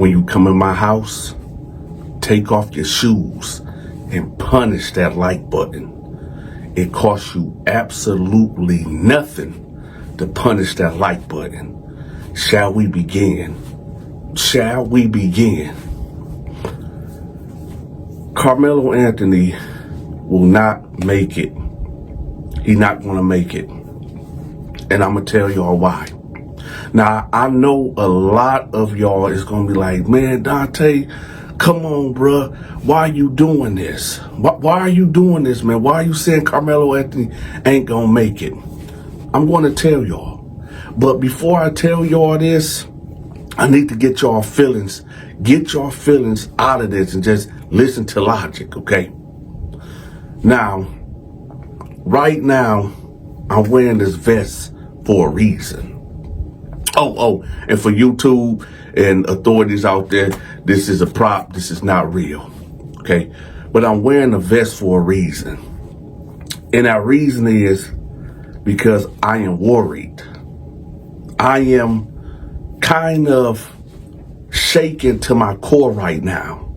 when you come in my house, take off your shoes and punish that like button. It costs you absolutely nothing to punish that like button. Shall we begin? Shall we begin? Carmelo Anthony will not make it. He's not going to make it. And I'm going to tell y'all why. Now, I know a lot of y'all is going to be like, man, Dante, come on, bruh. Why are you doing this? Why are you doing this, man? Why are you saying Carmelo Anthony ain't going to make it? I'm going to tell y'all. But before I tell y'all this, I need to get y'all feelings. Get your feelings out of this and just listen to logic, okay? Now, right now, I'm wearing this vest for a reason. Oh, and for YouTube and authorities out there, this is a prop. This is not real, okay? But I'm wearing a vest for a reason. And that reason is because I am worried. I am kind of shaken to my core right now.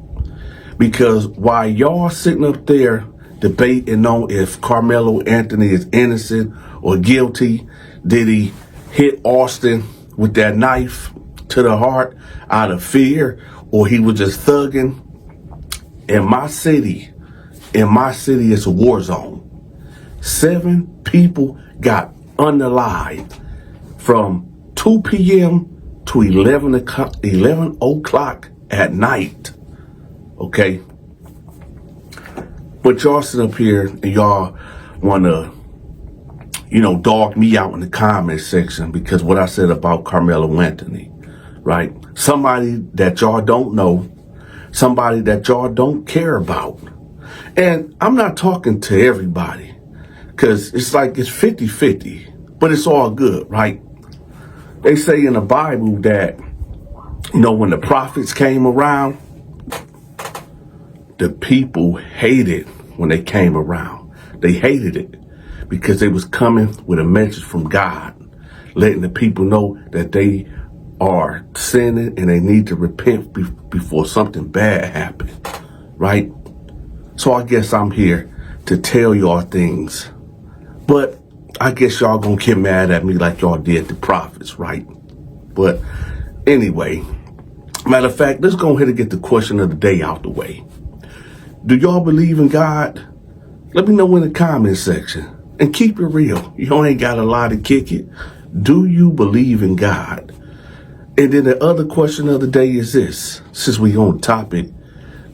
Because while y'all sitting up there debating on if Carmelo Anthony is innocent or guilty, did he hit Austin with that knife to the heart out of fear, or he was just thugging? In my city it's a war zone. 7 people got unalived from 2 p.m. to 11 o'clock at night. Okay? But y'all sit up here and y'all want to, dog me out in the comment section because what I said about Carmelo Anthony, right? Somebody that y'all don't know, somebody that y'all don't care about. And I'm not talking to everybody because it's like it's 50-50, but it's all good, right? They say in the Bible that, when the prophets came around, the people hated when they came around. They hated it because they was coming with a message from God, letting the people know that they are sinning and they need to repent before something bad happens, right? So I guess I'm here to tell y'all things, but I guess y'all gonna get mad at me like y'all did the prophets, right? But anyway, matter of fact, let's go ahead and get the question of the day out the way. Do y'all believe in God? Let me know in the comment section. And keep it real. You ain't got a lot to kick it. Do you believe in God? And then the other question of the day is this, since we on topic.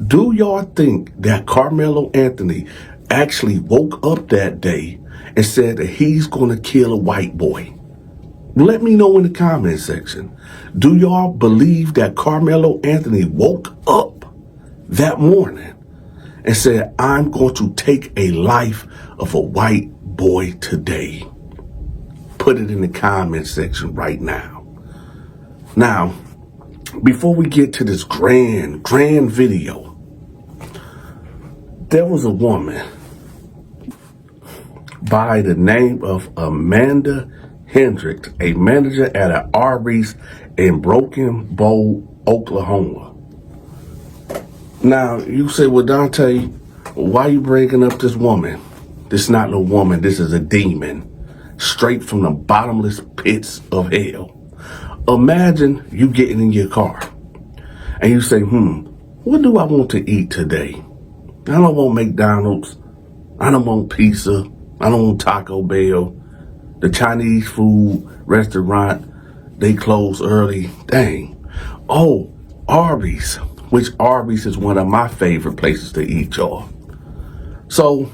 Do y'all think that Carmelo Anthony actually woke up that day and said that he's going to kill a white boy? Let me know in the comment section. Do y'all believe that Carmelo Anthony woke up that morning and said, I'm going to take a life of a white boy today? Put it in the comment section right now. Now, before we get to this grand video, there was a woman by the name of Amanda Hendricks, a manager at an Arby's in Broken Bow, Oklahoma. Now, you say, well, Dante, why are you bringing up this woman? This is not no woman. This is a demon, straight from the bottomless pits of hell. Imagine you getting in your car and you say, what do I want to eat today? I don't want McDonald's. I don't want pizza. I don't want Taco Bell. The Chinese food restaurant, they close early. Dang. Oh, Arby's, which Arby's is one of my favorite places to eat, y'all. So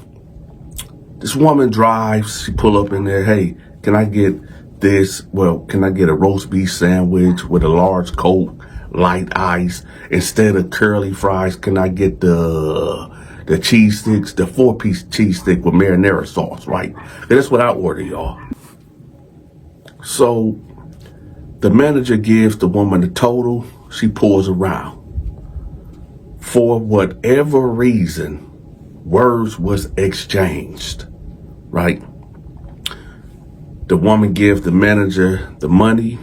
this woman drives, she pull up in there. Hey, can I get this? Well, can I get a roast beef sandwich with a large Coke, light ice? Instead of curly fries, can I get the cheese sticks, the 4-piece cheese stick with marinara sauce, right? That's what I order, y'all. So the manager gives the woman the total. She pulls around. For whatever reason, words was exchanged, right? The woman gives the manager the money.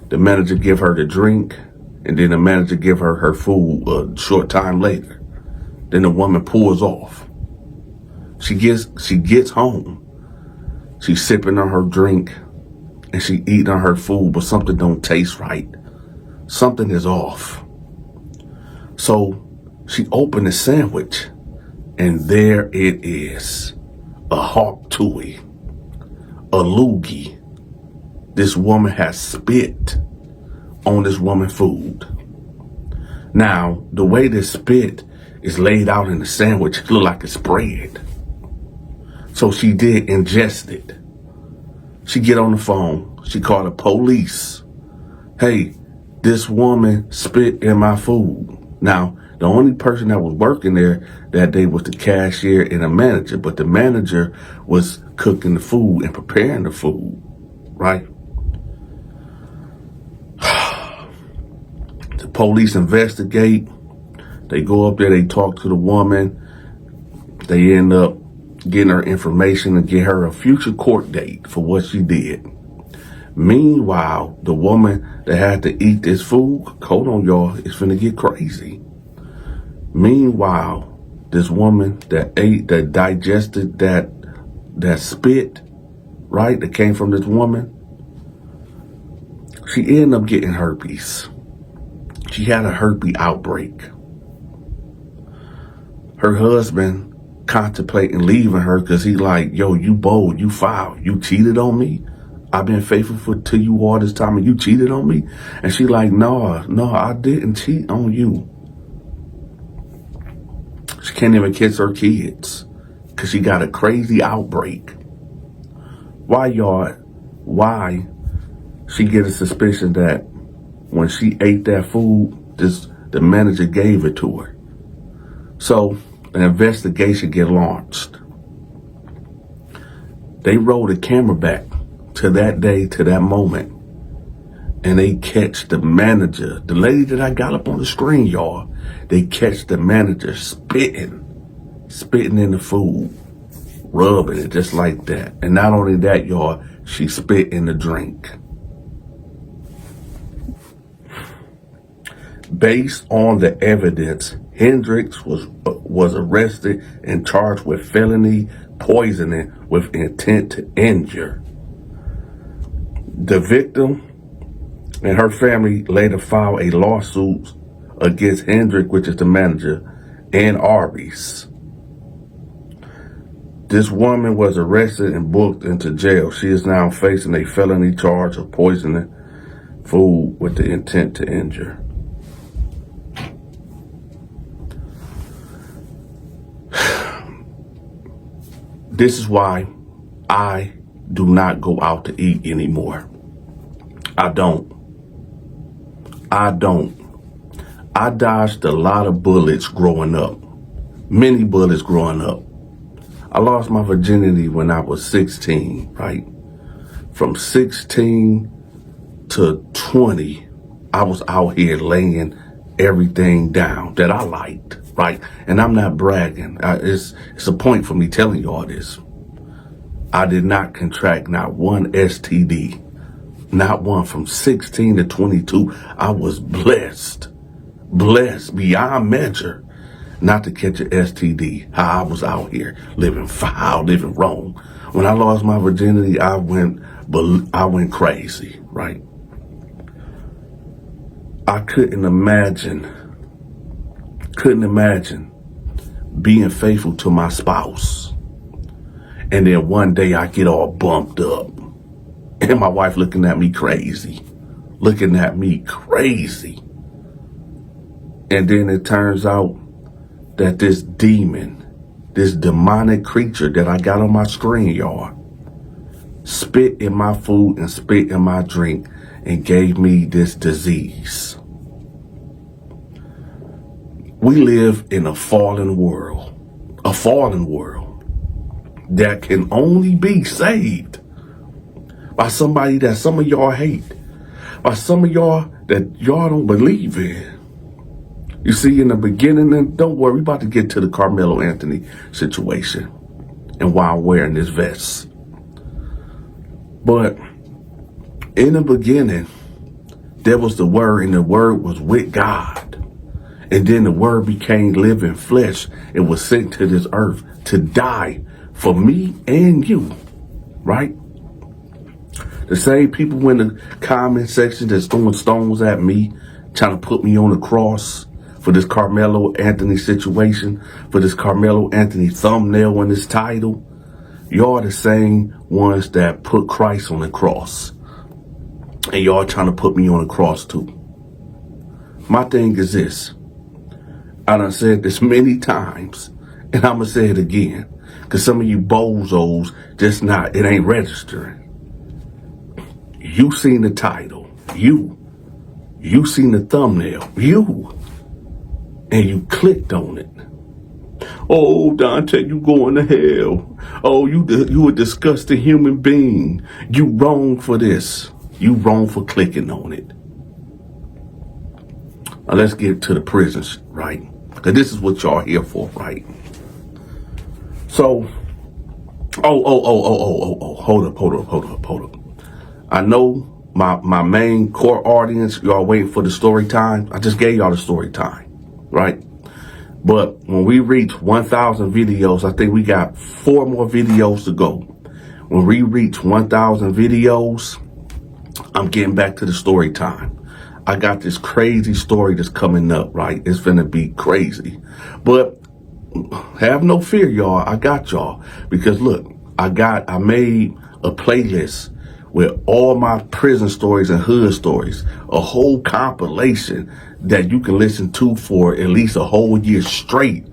The manager give her the drink. And then the manager give her her food a short time later. Then the woman pulls off. She gets home. She's sipping on her drink and she eating on her food, but something don't taste right. Something is off. So she opened the sandwich and there it is. A hawk tui, a loogie. This woman has spit on this woman's food. Now, the way this spit is laid out in the sandwich, it look like it's bread. So she did ingest it. She get on the phone. She called the police. Hey, this woman spit in my food. Now, the only person that was working there that day was the cashier and a manager, but the manager was cooking the food and preparing the food, right? The police investigate. They go up there, they talk to the woman. They end up getting her information and get her a future court date for what she did. Meanwhile, the woman that had to eat this food, hold on y'all, it's finna get crazy. Meanwhile, this woman that digested that spit, right, that came from this woman, she ended up getting herpes. She had a herpes outbreak. Her husband contemplating leaving her because he like, yo, you bold, you foul, you cheated on me. I've been faithful to you all this time and you cheated on me. And she like, no, I didn't cheat on you. She can't even kiss her kids because she got a crazy outbreak. Why she get a suspicion that when she ate that food, the manager gave it to her. So an investigation get launched. They roll the camera back to that day, to that moment, and they catch the manager, the lady that I got up on the screen, y'all. They catch the manager spitting in the food, rubbing it just like that. And not only that, y'all, she spit in the drink. Based on the evidence, Hendricks was arrested and charged with felony poisoning with intent to injure. The victim and her family later filed a lawsuit against Hendrick, which is the manager, and Arby's. This woman was arrested and booked into jail. She is now facing a felony charge of poisoning food with the intent to injure. This is why I do not go out to eat anymore. I don't. I dodged a lot of bullets growing up. Many bullets growing up. I lost my virginity when I was 16, right? From 16 to 20, I was out here laying everything down that I liked, right? And I'm not bragging. It's a point for me telling you all this. I did not contract not one STD, not one. From 16 to 22. I was blessed beyond measure not to catch an STD. How I was out here living foul, living wrong. When I lost my virginity, I went crazy, right? I couldn't imagine being faithful to my spouse. And then one day I get all bumped up and my wife looking at me crazy. And then it turns out that this demon, this demonic creature that I got on my screen, y'all, spit in my food and spit in my drink and gave me this disease. We live in a fallen world that can only be saved by somebody that some of y'all hate, by some of y'all that y'all don't believe in. You see, in the beginning, and don't worry, we about to get to the Carmelo Anthony situation and why I'm wearing this vest. But in the beginning, there was the Word, and the Word was with God. And then the Word became living flesh and was sent to this earth to die for me and you, right? The same people in the comment section that's throwing stones at me, trying to put me on the cross for this Carmelo Anthony situation, for this Carmelo Anthony thumbnail in this title, y'all the same ones that put Christ on the cross. And y'all trying to put me on the cross too. My thing is this. I done said this many times, and I'm going to say it again, because some of you bozos just not, it ain't registering. You seen the title. You seen the thumbnail. And you clicked on it. Oh, Donta, you going to hell. Oh, you a disgusting human being. You wrong for this. You wrong for clicking on it. Now let's get to the prisons, right? Because this is what y'all here for, right? So, hold up. I know my main core audience, y'all waiting for the story time. I just gave y'all the story time, right? But when we reach 1,000 videos, I think we got 4 more videos to go. When we reach 1,000 videos, I'm getting back to the story time. I got this crazy story that's coming up, right? It's finna be crazy. But have no fear, y'all. I got y'all. Because look, I made a playlist with all my prison stories and hood stories, a whole compilation that you can listen to for at least a whole year straight,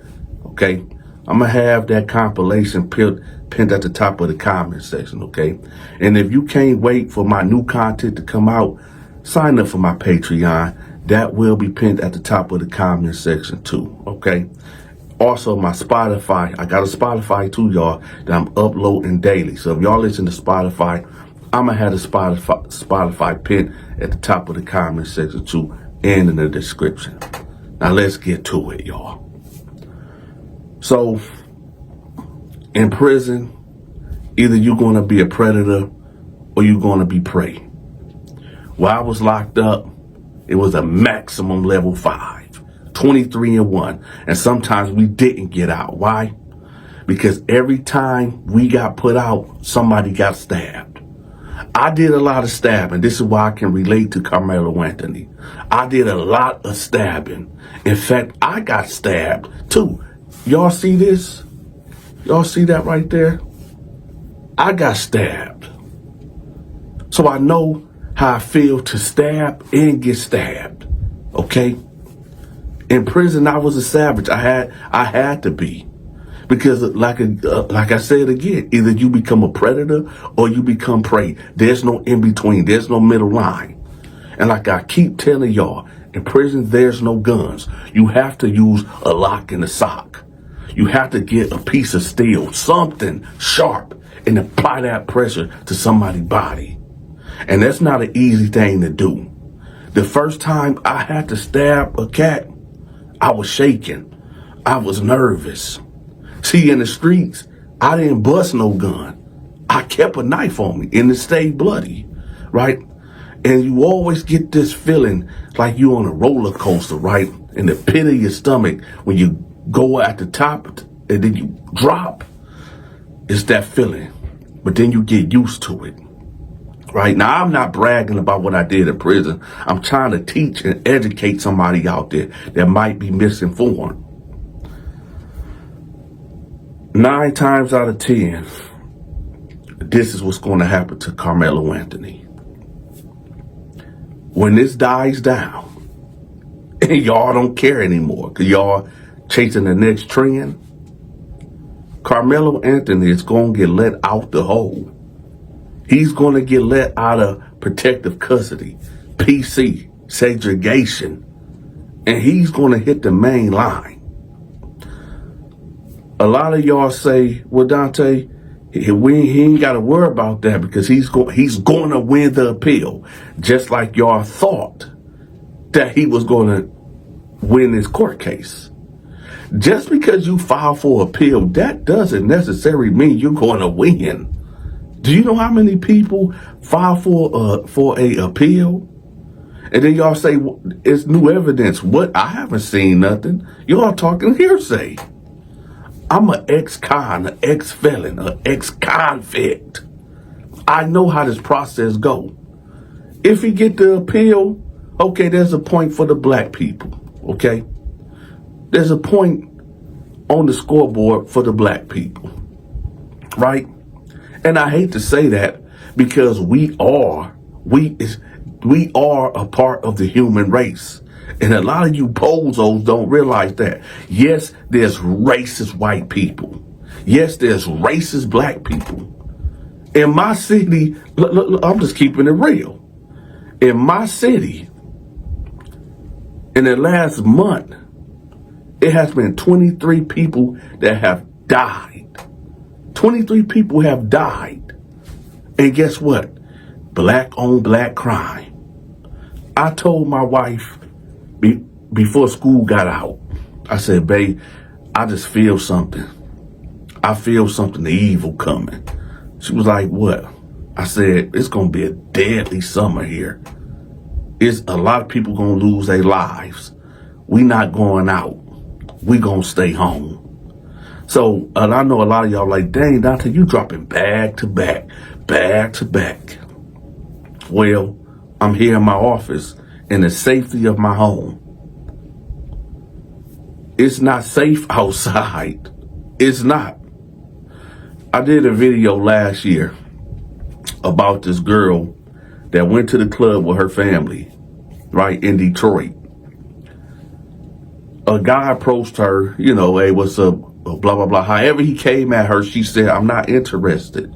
okay? I'm gonna have that compilation pinned at the top of the comment section, okay? And if you can't wait for my new content to come out, sign up for my Patreon. That will be pinned at the top of the comment section too, okay? Also, my Spotify, I got a Spotify too, y'all, that I'm uploading daily. So if y'all listen to Spotify, I'm going to have the Spotify pin at the top of the comment section too and in the description. Now let's get to it, y'all. So in prison, either you're going to be a predator or you're going to be prey. While I was locked up, it was a maximum level 5, 23-1. And sometimes we didn't get out. Why? Because every time we got put out, somebody got stabbed. I did a lot of stabbing. This is why I can relate to Carmelo Anthony. I did a lot of stabbing. In fact, I got stabbed too. Y'all see this? Y'all see that right there? I got stabbed. So I know how I feel to stab and get stabbed. Okay? In prison, I was a savage. I had to be. Because like I said again, either you become a predator or you become prey. There's no in between. There's no middle line. And like I keep telling y'all, in prison, there's no guns. You have to use a lock and a sock. You have to get a piece of steel, something sharp, and apply that pressure to somebody's body. And that's not an easy thing to do. The first time I had to stab a cat, I was shaking. I was nervous. See, in the streets, I didn't bust no gun. I kept a knife on me and it stayed bloody, right? And you always get this feeling like you on a roller coaster, right? In the pit of your stomach, when you go at the top and then you drop, it's that feeling. But then you get used to it, right? Now, I'm not bragging about what I did in prison. I'm trying to teach and educate somebody out there that might be misinformed. 9 times out of 10, this is what's going to happen to Carmelo Anthony. When this dies down, and y'all don't care anymore, because y'all chasing the next trend, Carmelo Anthony is going to get let out the hole. He's going to get let out of protective custody, PC, segregation, and he's going to hit the main line. A lot of y'all say, well, Donta, he ain't got to worry about that because he's going to win the appeal. Just like y'all thought that he was going to win this court case. Just because you file for appeal, that doesn't necessarily mean you're going to win. Do you know how many people file for a appeal? And then y'all say, it's new evidence. What? I haven't seen nothing. Y'all talking hearsay. I'm an ex-con, an ex-felon, an ex-convict. I know how this process go. If he get the appeal, okay, there's a point for the black people, okay? There's a point on the scoreboard for the black people, right? And I hate to say that because we are a part of the human race. And a lot of you bozos don't realize that. Yes, there's racist white people. Yes, there's racist black people. In my city, look, I'm just keeping it real. In my city, in the last month, it has been 23 people that have died. 23 people have died. And guess what? Black on black crime. I told my wife before school got out, I said, babe, I just feel something. I feel something evil coming. She was like, what? I said, it's going to be a deadly summer here. It's a lot of people going to lose their lives. We not going out. We going to stay home. So, and I know a lot of y'all like, dang, Donta, you dropping back to back. Well, I'm here in my office in the safety of my home. It's not safe outside. It's not. I did a video last year about this girl that went to the club with her family, right, in Detroit. A guy approached her, you know, hey, what's up, blah, blah, blah. However he came at her, she said, I'm not interested.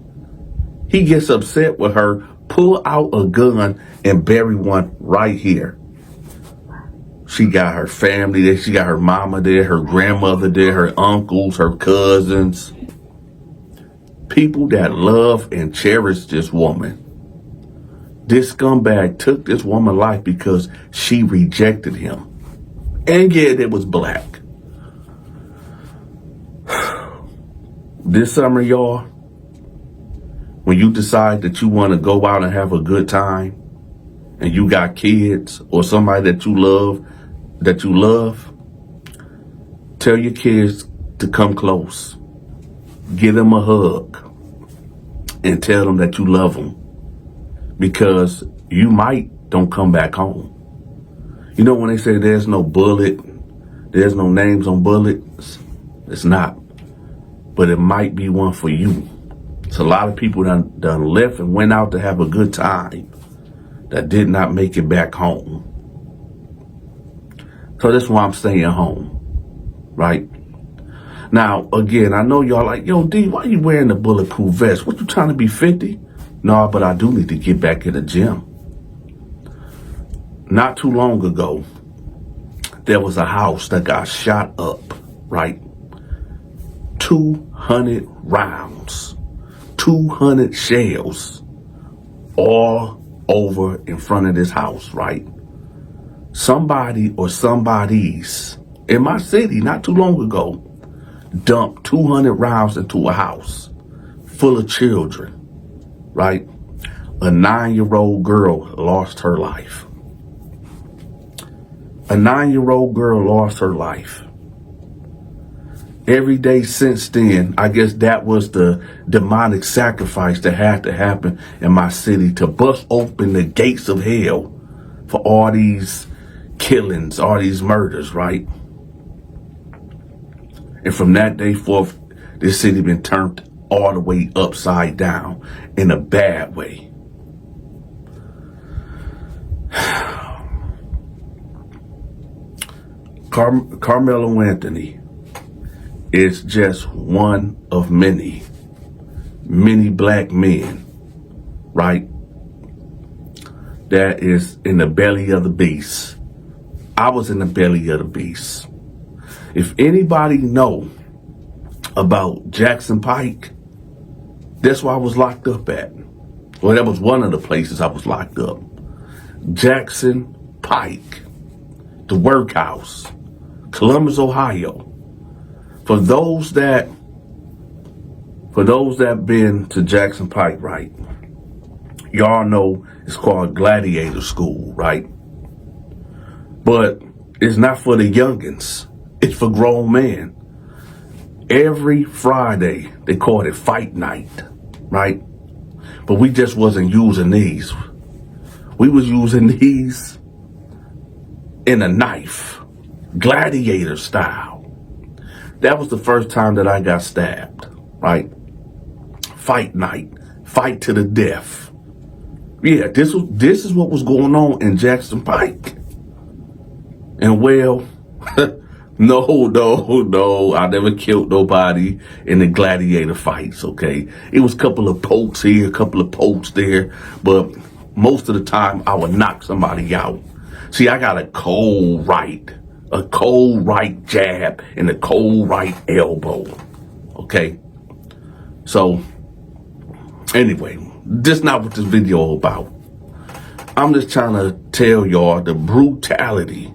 He gets upset with her, pull out a gun and bury one right here. She got her family there. She got her mama there, her grandmother there, her uncles, her cousins. People that love and cherish this woman. This scumbag took this woman's life because she rejected him. And yet it was black. This summer, y'all, when you decide that you want to go out and have a good time, and you got kids or somebody that you love, tell your kids to come close. Give them a hug and tell them that you love them, because you might don't come back home. You know when they say there's no bullet, there's no names on bullets, it's not. But it might be one for you. It's a lot of people done left and went out to have a good time that did not make it back home. So that's why I'm staying home, right? Now, again, I know y'all like, yo, D, why you wearing the bulletproof vest? What, you trying to be 50? No, but I do need to get back in the gym. Not too long ago, there was a house that got shot up, right? 200 rounds, 200 shells all over in front of this house, right? Somebody or somebodies in my city not too long ago dumped 200 rounds into a house full of children, right? A 9-year-old girl lost her life. A 9-year-old girl lost her life. Every day since then, I guess that was the demonic sacrifice that had to happen in my city to bust open the gates of hell for all these killings, all these murders, right? And from that day forth, this city been turned all the way upside down in a bad way. Carmelo Anthony is just one of many black men, right? That is in the belly of the beast. I was in the belly of the beast. If anybody know about Jackson Pike, that's where I was locked up at. Well, that was one of the places I was locked up. Jackson Pike, the workhouse, Columbus, Ohio. For those that been to Jackson Pike, right? Y'all know it's called Gladiator School, right? But it's not for the youngins. It's for grown men. Every Friday, they called it fight night, right? But we just wasn't using these. We was using these in a knife, gladiator style. That was the first time that I got stabbed, right? Fight night, fight to the death. Yeah, this is what was going on in Jackson Pike. And well, no, I never killed nobody in the gladiator fights, okay? It was a couple of pokes here, a couple of pokes there, but most of the time I would knock somebody out. See, I got a cold right jab, and a cold right elbow, okay? So, anyway, this is not what this video is about. I'm just trying to tell y'all the brutality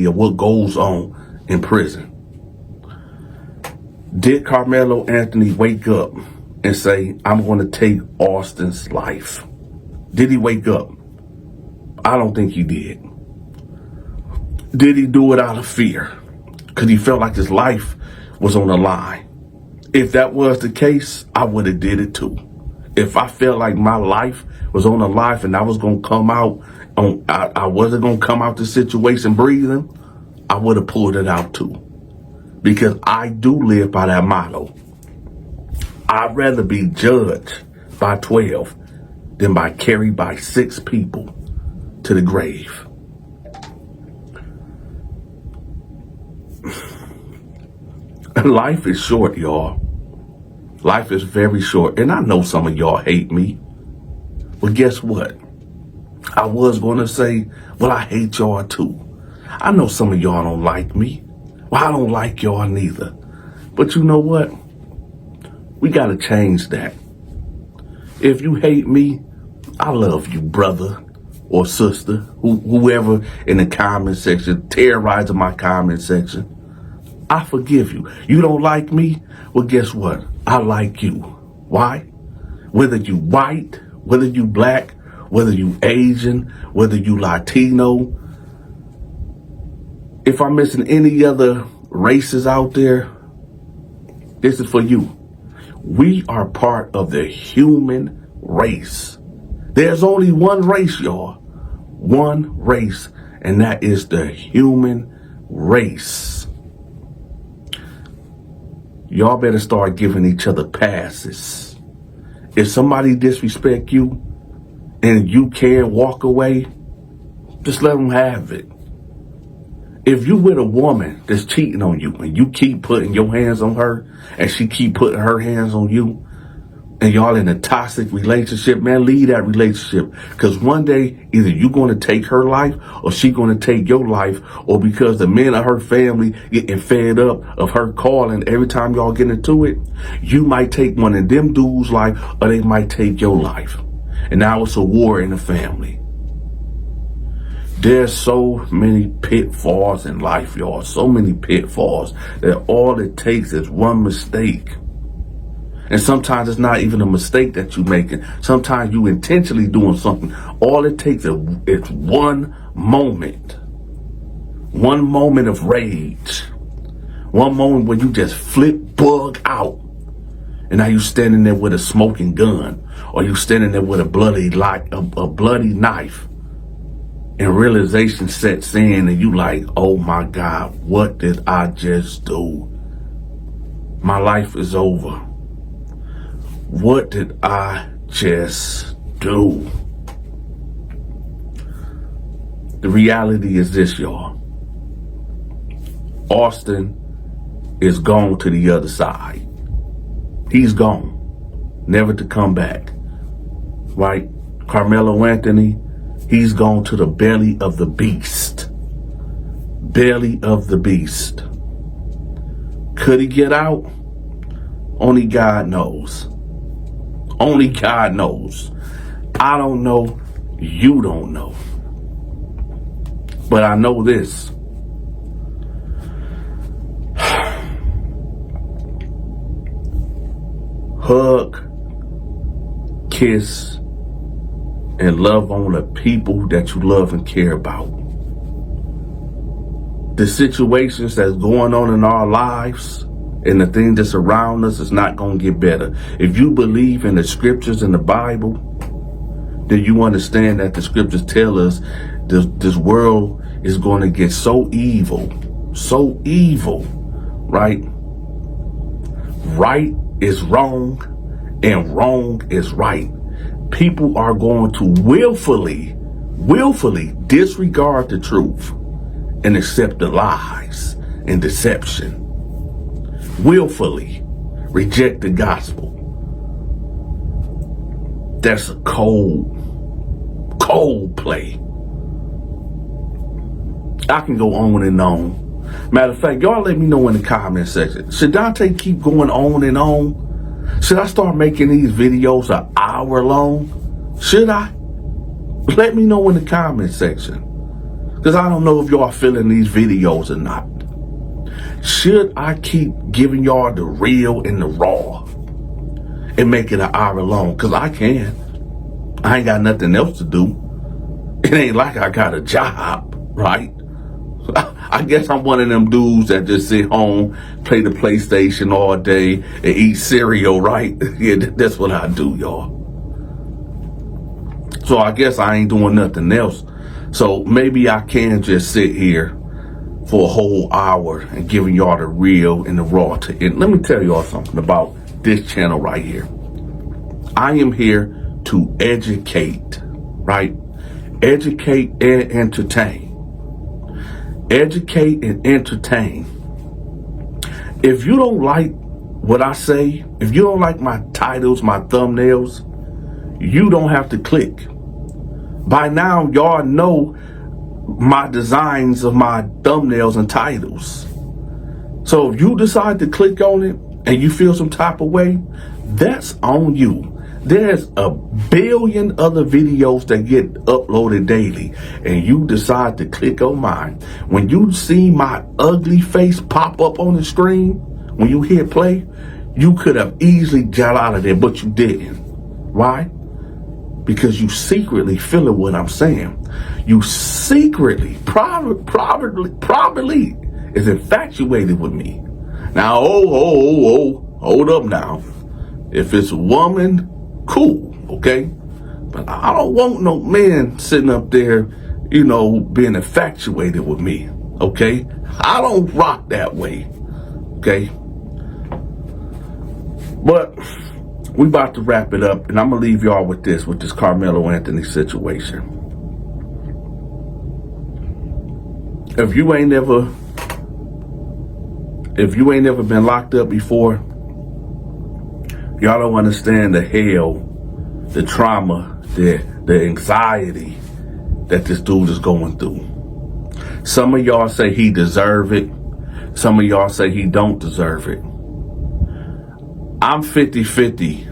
of what goes on in prison. Did Carmelo Anthony wake up and say, I'm going to take Austin's life? Did he wake up? I don't think he did. Did he do it out of fear? Because he felt like his life was on the line. If that was the case, I would have did it too. If I felt like my life was on the line and I was going to come out, I wasn't going to come out the situation breathing, I would have pulled it out too. Because I do live by that motto. I'd rather be judged by 12 than carried by 6 people to the grave. Life is short, y'all. Life is very short. And I know some of y'all hate me. But guess what? I was going to say, well, I hate y'all too. I know some of y'all don't like me. Well, I don't like y'all neither. But you know what? We got to change that. If you hate me, I love you, brother or sister, whoever in the comment section, terrorizing my comment section. I forgive you. You don't like me? Well, guess what? I like you. Why? Whether you white, whether you black, whether you Asian, whether you Latino. If I'm missing any other races out there, this is for you. We are part of the human race. There's only one race, y'all. One race, and that is the human race. Y'all better start giving each other passes. If somebody disrespect you and you can't walk away, just let them have it. If you with a woman that's cheating on you and you keep putting your hands on her and she keep putting her hands on you, and y'all in a toxic relationship, man, leave that relationship. Because one day, either you're going to take her life or she going to take your life, or because the men of her family getting fed up of her calling every time y'all get into it, you might take one of them dudes' life or they might take your life. And now it's a war in the family. There's so many pitfalls in life, y'all. So many pitfalls that all it takes is one mistake. And sometimes it's not even a mistake that you're making. Sometimes you intentionally doing something. All it takes is one moment. One moment of rage. One moment where you just flip bug out. And now you standing there with a smoking gun. Or you standing there with a bloody knife. And realization sets in and you like, oh my God, what did I just do? My life is over. What did I just do? The reality is this, y'all. Austin is gone to the other side. He's gone, never to come back, right? Carmelo Anthony, he's gone to the belly of the beast. Belly of the beast. Could he get out? Only God knows. Only God knows. I don't know. You don't know. But I know this. Hug, kiss, and love on the people that you love and care about. the situations that's going on in our lives and the things that's around us is not going to get better. If you believe in the scriptures in the Bible, then you understand that the scriptures tell us this world is going to get so evil, right? Right is wrong and wrong is right. People are going to willfully disregard the truth and accept the lies and deception. Willfully reject the gospel. That's a cold play. I can go on and on. Matter of fact, y'all let me know in the comment section. Should Donta keep going on and on? Should I start making these videos an hour long? Should I? Let me know in the comment section. Because I don't know if y'all feeling these videos or not. Should I keep giving y'all the real and the raw and make it an hour long? Because I can. I ain't got nothing else to do. It ain't like I got a job, right? I guess I'm one of them dudes that just sit home, play the PlayStation all day, and eat cereal, right? Yeah, that's what I do, y'all. So I guess I ain't doing nothing else. So maybe I can just sit here for a whole hour and giving y'all the real and the raw to it. Let me tell y'all something about this channel right here. I am here to educate, right? Educate and entertain. Educate and entertain. If you don't like what I say, if you don't like my titles, my thumbnails, you don't have to click. By now, y'all know my designs of my thumbnails and titles. So if you decide to click on it and you feel some type of way, that's on you. There's a billion other videos that get uploaded daily, and you decide to click on mine. When you see my ugly face pop up on the screen, when you hit play, you could have easily got out of there, but you didn't. Why? Because you secretly feeling what I'm saying. You secretly, probably is infatuated with me. Now, hold up now. If it's a woman, cool, okay? But I don't want no man sitting up there, being infatuated with me, okay? I don't rock that way, okay? But we about to wrap it up, and I'm gonna leave y'all with this Carmelo Anthony situation. If you ain't never been locked up before, y'all don't understand the hell, the trauma, the anxiety that this dude is going through. Some of y'all say he deserve it. Some of y'all say he don't deserve it. I'm 50-50.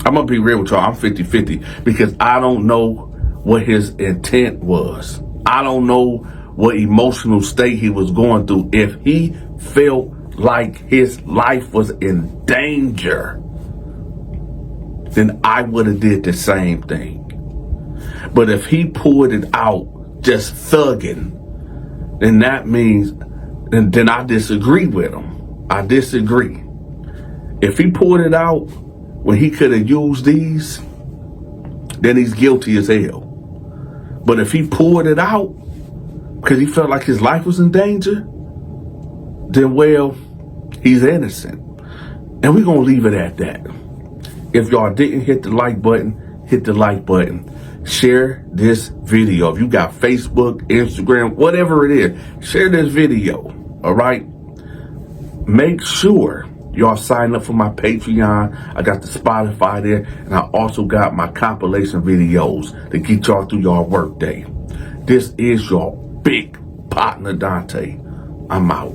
I'm going to be real with y'all. I'm 50-50 because I don't know what his intent was. I don't know what emotional state he was going through. If he felt like his life was in danger, then I would have did the same thing. But if he pulled it out just thugging, then that means, and then I disagree with him. I disagree. If he pulled it out when he could have used these, then he's guilty as hell. But if he pulled it out because he felt like his life was in danger, then, well, he's innocent. And we're going to leave it at that. If y'all didn't hit the like button, hit the like button. Share this video. If you got Facebook, Instagram, whatever it is, share this video, all right? Make sure y'all sign up for my Patreon. I got the Spotify there, and I also got my compilation videos to get y'all through y'all work day. This is your big partner, Donta. I'm out.